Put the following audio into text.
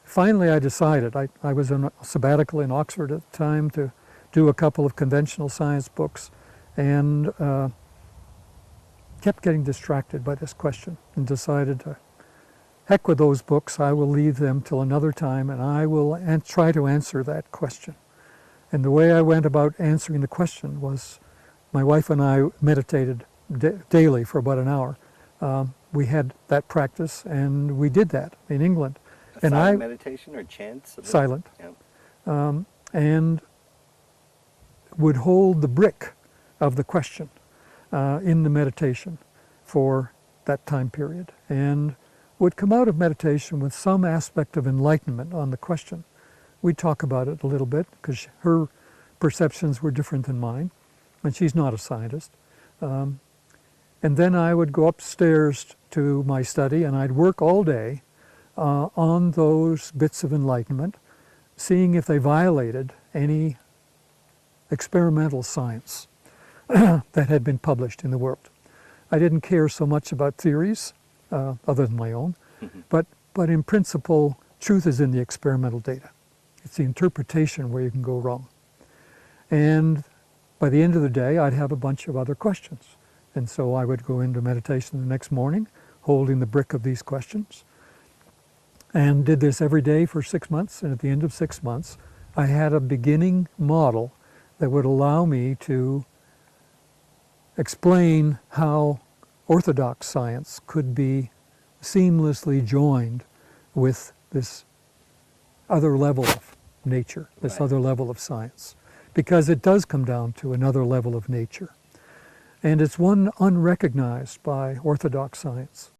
finally I decided, I was on a sabbatical in Oxford at the time to do a couple of conventional science books, and kept getting distracted by this question, and decided to heck with those books, I will leave them till another time, and I will try to answer that question. And the way I went about answering the question was, my wife and I meditated daily for about an hour. We had that practice, and we did that in England. And silent meditation or chants? Silent. Yeah. And would hold the brick of the question in the meditation for that time period, and would come out of meditation with some aspect of enlightenment on the question. We'd talk about it a little bit, because her perceptions were different than mine, and she's not a scientist. And then I would go upstairs to my study, and I'd work all day on those bits of enlightenment, seeing if they violated any experimental science that had been published in the world. I didn't care so much about theories, other than my own, but in principle, truth is in the experimental data. It's the interpretation where you can go wrong. And by the end of the day, I'd have a bunch of other questions. And so I would go into meditation the next morning, holding the brick of these questions, and did this every day for 6 months. And at the end of 6 months, I had a beginning model that would allow me to explain how orthodox science could be seamlessly joined with this other level of nature, this other level of science, because it does come down to another level of nature. And it's one unrecognized by orthodox science.